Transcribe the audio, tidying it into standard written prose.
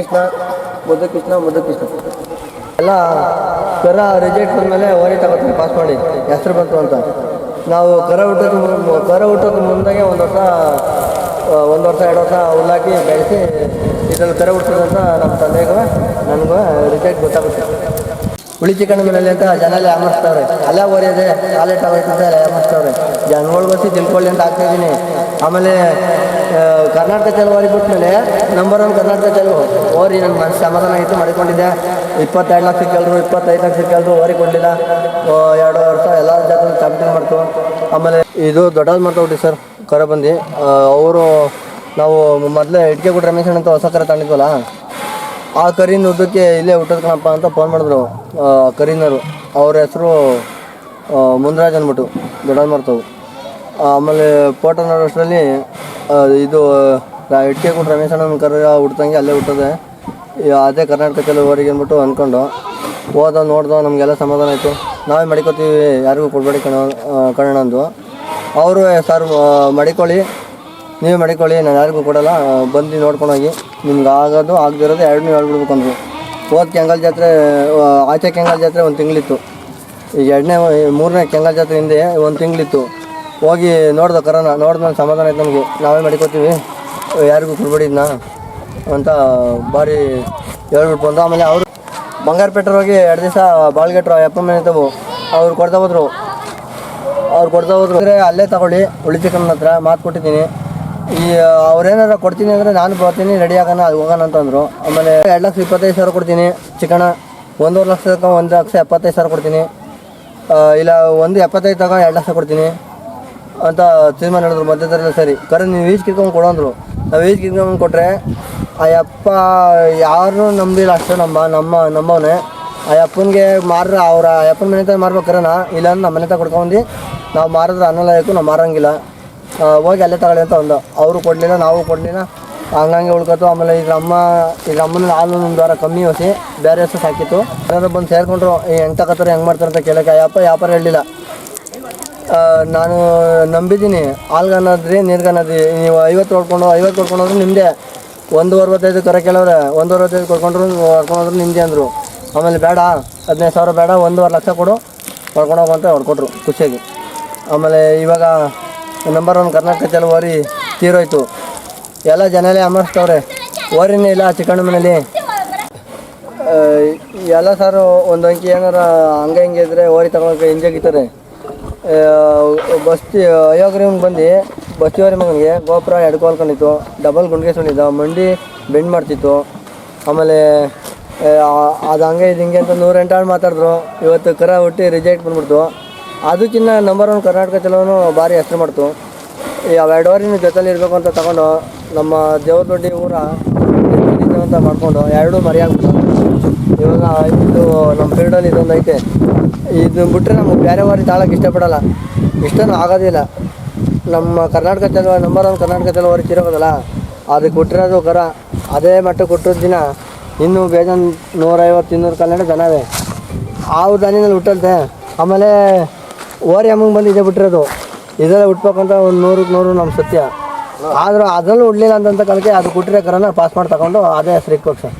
ಕೃಷ್ಣ ಮುದ್ದು ಕೃಷ್ಣ ಎಲ್ಲ ಕರ ರಿಜೆಕ್ಟ್ ಬಂದಮೇಲೆ ಓರಿ ತಗೋತಾರೆ ಪಾಸ್ ಮಾಡಿ ಹೆಸರು ಬಂತು ಅಂತ. ನಾವು ಕರ ಹುಟ್ಟೋದು ಮುಂದಾಗೆ ಒಂದು ವರ್ಷ 2 ವರ್ಷ ಹುಲ್ಲಾಕಿ ಬೆಳೆಸಿ ಇದ್ರಲ್ಲಿ ಕರ ಹುಟ್ಟೋದಂತ ನಮ್ಮ ತಂದೆಗೂ ನನಗೂ ರಿಜೆಕ್ಟ್ ಗೊತ್ತಾಗುತ್ತೆ. ಹುಳಿ ಚಿಕನ್ ಮನೇಲಿ ಅಂತ ಜನ ಯಾಮರ್ಸ್ತವ್ರೆ, ಅಲ್ಲೇ ಓರಿದೆ ಕಾಲೇಟ್ ಆಗೋಯ್ತು ಅಂತ ಯಾಮರ್ಸ್ತವ್ರೆ. ಜನಗಳಿಗೋಸಿ ತಿಳ್ಕೊಳ್ಳಿ ಅಂತ ಆಗ್ತಾಯಿದ್ದೀನಿ. ಆಮೇಲೆ ಕರ್ನಾಟಕ ಚೆಲುವು ಓರಿ ಬಿಟ್ಮೇಲೆ ನಂಬರ್ 1 ಕರ್ನಾಟಕ ಚೆಲುವು ಓರಿ ನನ್ನ ಮನಸ್ಸು ಸಮಾಧಾನ ಆಯಿತು, ಮಾಡಿಕೊಂಡಿದ್ದೆ. 22 ಲಕ್ಷ ಕೇಳಿದ್ರು, 25 ಲಕ್ಷ ಕೇಳಿದ್ರು, ಓರಿ ಕೊಡಲಿಲ್ಲ. 2 ವರ್ಷ ಎಲ್ಲ ಜಾತಿ ಚಾಂಪಿಯನ್ ಮಾಡ್ತು. ಆಮೇಲೆ ಇದು ದೊಡ್ಡದು ಮಾಡ್ತಾಬಿಟ್ಟಿ ಸರ್ ಕರ ಬಂದು. ಅವರು ನಾವು ಮೊದಲೇ ಇಟ್ಕೆ ಕೊಟ್ಟು ರಮೇಶ್ ಅಂತ ಹೊಸ ಕರ ತಗೊಂಡಿದ್ವಲ್ಲ, ಆ ಕರಿನ ಉದ್ದಕ್ಕೆ ಇಲ್ಲೇ ಹುಟ್ಟೋದ್ಕಣಪ್ಪ ಅಂತ ಫೋನ್ ಮಾಡಿದ್ರು ಕರೀನರು. ಅವ್ರ ಹೆಸರು ಮುಂದರಾಜ್ ಅಂದ್ಬಿಟ್ಟು ದೊಡ್ಡದು ಮಾಡ್ತಾವೆ. ಆಮೇಲೆ ಫೋಟೋ ನೋಡೋಷ್ಟರಲ್ಲಿ ಇದು ಇಟ್ಕೆ ಕೊಟ್ಟು ರಮೇಶ್ ಅಣ್ಣನ ಕರ ಹುಡ್ತಂಗೆ ಅಲ್ಲೇ ಹುಟ್ಟೋದೆ, ಅದೇ ಕರ್ನಾಟಕ ಚೆಲುವರಿಗೆ ಅಂದ್ಬಿಟ್ಟು ಅಂದ್ಕೊಂಡು ನೋಡ್ದೋ ನಮಗೆಲ್ಲ ಸಮಾಧಾನ ಆಯಿತು. ನಾವೇ ಮಡಿಕೋತೀವಿ, ಯಾರಿಗೂ ಕೊಡಬೇಡಿ ಕಣೋಣ ಅಂದು. ಅವರು ಸರ್ ಮಡಿಕೊಳ್ಳಿ, ನೀವೇ ಮಡಿಕೊಳ್ಳಿ, ನಾನು ಯಾರಿಗೂ ಕೊಡೋಲ್ಲ, ಬಂದು ನೋಡ್ಕೊಂಡೋಗಿ, ನಿಮ್ಗೆ ಆಗೋದು ಆಗದಿರೋದು 2 ಹೇಳ್ಬಿಡ್ಬೇಕು ಅಂದರು. ಕೆಂಗಲ್ ಜಾತ್ರೆ ಆಚೆ ಕೆಂಗಲ್ ಜಾತ್ರೆ 1 ತಿಂಗಳಿತ್ತು. ಈಗ 3ನೇ ಕೆಂಗಲ್ ಜಾತ್ರೆ ಹಿಂದೆ 1 ತಿಂಗಳಿತ್ತು. ಹೋಗಿ ನೋಡ್ದೆ ಕರನ, ನೋಡಿದ್ಮೇಲೆ ಸಮಾಧಾನ ಆಯ್ತು ನಮಗೆ. ನಾವೇ ಮಡಿಕೋತೀವಿ, ಯಾರಿಗೂ ಕೊಡಬೇಡಿ ಇದನ್ನ ಅಂತ ಭಾರಿ ಹೇಳ್ಬಿಟ್ಟು ಬಂದು. ಆಮೇಲೆ ಅವರು ಬಂಗಾರಪೇಟೆಗೆ ಹೋಗಿ 2 ದಿವಸ ಬಾಳ್ಗೆಟ್ರು ಅಪ್ಪ ಮನೆ ತಗೋ ಅವ್ರು ಕೊಡ್ತಾ ಹೋದ್ರು. ಅಲ್ಲೇ ತಗೊಳ್ಳಿ ಹುಳಿ ಚಿಕನ್ ಹತ್ರ ಮಾತು ಕೊಟ್ಟಿದ್ದೀನಿ. ಅವ್ರೇನಾರ ಕೊಡ್ತೀನಿ ಅಂದರೆ ನಾನು ಬರ್ತೀನಿ, ರೆಡಿ ಆಗೋಣ ಅದು ಹೋಗೋಣ ಅಂತಂದರು. ಆಮೇಲೆ 2,25,000 ಕೊಡ್ತೀನಿ ಚಿಕನ, 1,50,000 ತಗೋ 1,75,000 ಕೊಡ್ತೀನಿ, ಇಲ್ಲ 1,75,000 ತಗೋ 2 ಲಕ್ಷ ಕೊಡ್ತೀನಿ ಅಂತ ತೀರ್ಮಾನ ಹೇಳಿದ್ರು ಮಧ್ಯದಲ್ಲಿ. ಸರಿ ಕರೆ ನೀವು ಈಜ್ ಕಿತ್ಕೊಂಡು ಕೊಡೋಂದ್ರು. ನಾವು ಈಜ್ ಕಿತ್ಕೊಂಡು ಕೊಟ್ಟರೆ ಆ ಅಪ್ಪ ಯಾರನ್ನೂ ನಂಬಿಲ್ಲ, ಅಷ್ಟು ನಮ್ಮವನೇ. ಆ ಅಪ್ಪನಿಗೆ ಮಾರ್ರೆ ಅವ್ರ ಅಪ್ಪನ ಮನೆ ತ ಮಾರ್ಬೇಕಾರನ, ಇಲ್ಲಾಂದ್ರೆ ನಮ್ಮ ಮನೆ ತ ಕೊಡ್ಕೊಂಡು ನಾವು ಮಾರಿದ್ರೆ ಅನ್ನಲಾಯಕ್ಕೂ ನಾವು ಮಾರೋಂಗಿಲ್ಲ, ಹೋಗಿ ಅಲ್ಲೇ ತಗೊಳ್ಳಿ ಅಂತ ಒಂದು. ಅವರು ಕೊಡಲಿಲ್ಲ, ನಾವು ಕೊಡಲಿಲ್ಲ, ಹಂಗಂಗೆ ಉಳ್ಕೊತು. ಆಮೇಲೆ ಇದ್ರ ಅಮ್ಮನ ಹಾಲು 1 ವಾರ ಕಮ್ಮಿ ಹೊಸಿ ಬೇರೆ ಹೆಸರು ಸಾಕಿತ್ತು. ಏನಾದ್ರು ಬಂದು ಸೇರಿಕೊಂಡ್ರು, ಹೆಂಗೆ ತಗೋತಾರೆ ಹೆಂಗೆ ಮಾಡ್ತಾರೆ ಅಂತ ಕೇಳೋಕ್ಕೆ ವ್ಯಾಪಾರ ಹೇಳಲಿಲ್ಲ. ನಾನು ನಂಬಿದ್ದೀನಿ, ಹಾಲ್ಗನ್ನದ್ರಿ ನೀರ್ಗನ್ನದ್ರಿ, ನೀವು 50 ಕೊಡ್ಕೊಂಡೋದ್ರು ನಿಮ್ಮದೇ. 1,65 ಕರ ಕೇಳೋರೆ, 1,65 ಕೊಡ್ಕೊಂಡ್ರು ನಿಮ್ಮದೇ ಅಂದರು. ಆಮೇಲೆ ಬೇಡ 15,000 ಬೇಡ, 1.5 ಲಕ್ಷ ಕೊಡು ಹೊಡ್ಕೊಂಡೋಗು ಅಂತ ಹೊಡ್ಕೊಟ್ರು ಖುಷಿಯಾಗಿ. ಆಮೇಲೆ ಇವಾಗ ನಂಬರ್ 1 ಕರ್ನಾಟಕ ಚೆಲುವು ಓರಿ ತೀರೋಯ್ತು. ಎಲ್ಲ ಜನಲೇ ಅಮರ್ಸ್ತವ್ರೆ, ಓರಿನೇ ಇಲ್ಲ ಚಿಕನ್ ಮನೇಲಿ. ಎಲ್ಲ ಸಾರು ಒಂದು ಅಂಕಿ ಏನಾರ ಹಂಗೆ ಇದ್ದರೆ ಓರಿ ತಗೊಳಕ್ಕೆ ಹಿಂಜಾಗಿತಾರೆ. ಅಯೋಗ್ರೀವ್ಗೆ ಬಂದು ಬಸ್ತಿವರಿ ಮಗನಿಗೆ ಗೋಪುರ ಎಡ್ಕೊಳ್ಕೊಂಡಿತ್ತು, ಡಬಲ್ ಗುಂಡಿಗೆ ಸುಳಿದ, ಮಂಡಿ ಬೆಂಡ್ ಮಾಡ್ತಿತ್ತು. ಆಮೇಲೆ ಅದು ಹಂಗೆ ಇದು ಹಿಂಗೆ ಅಂತ 108 ಹಾಳು ಮಾತಾಡಿದ್ರು. ಇವತ್ತು ಕರ ಹುಟ್ಟಿ ರಿಜೆಕ್ಟ್ ಬಂದ್ಬಿಡ್ತು. ಅದಕ್ಕಿಂತ ನಂಬರ್ 1 ಕರ್ನಾಟಕ ಚೆಲುವನ್ನು ಭಾರಿ ಹೆಸರು ಮಾಡ್ತು. ಅವೆರಡು ಓರಿನ ಜೊತೆಲಿ ಇರಬೇಕು ಅಂತ ತಗೊಂಡು ನಮ್ಮ ದೇವ್ರ ದೊಡ್ಡಿ ಊರ ಅಂತ ಮಾಡಿಕೊಂಡು 2 ಮರಿಯಾಗ್ಬಿಟ್ಟು ಇವಾಗ ಇದು ನಮ್ಮ ಫೀಲ್ಡಲ್ಲಿ ಇದೊಂದು ಐತೆ. ಇದು ಬಿಟ್ಟರೆ ನಮಗೆ ಬೇರೆ ಓರಿ ತಾಳಕ್ಕೆ ಇಷ್ಟಪಡೋಲ್ಲ, ಇಷ್ಟನೂ ಆಗೋದಿಲ್ಲ. ನಮ್ಮ ಕರ್ನಾಟಕ ಚೆಲುವು ನಂಬರ್ 1 ಕರ್ನಾಟಕ ಚೆಲುವು ಓರಿ ತಿರೋಗೋದಲ್ಲ, ಅದಕ್ಕೆ ಹುಟ್ಟಿರೋದು ಕರ ಅದೇ ಮಟ್ಟಕ್ಕೆ ಹುಟ್ಟಿದ ದಿನ ಇನ್ನೂ ಬೇಜಾನ್ 150-200 ಕಲ್ಯಾಣ ದನವೇ ಆವು ದನಿನಲ್ಲಿ ಹುಟ್ಟಲ್ತೆ. ಆಮೇಲೆ ಓರಿ ಅಮ್ಮಂಗೆ ಬಂದು ಬಿಟ್ಟಿರೋದು, ಇದೆಲ್ಲ ಹುಟ್ಬೇಕಂತ 100ಕ್ಕೆ 100 ನಮ್ಮ ಸತ್ಯ. ಆದರೂ ಅದರಲ್ಲೂ ಉಡ್ಲಿಲ್ಲ ಅಂತ ಕಲಿಕೆ ಅದು ಹುಟ್ಟಿರೋ ಕರನ ಪಾಸ್ ಮಾಡಿ ತಗೊಂಡು ಅದೇ ಹೆಸರು ಇಕ್ಬೇಕು ಸರ್.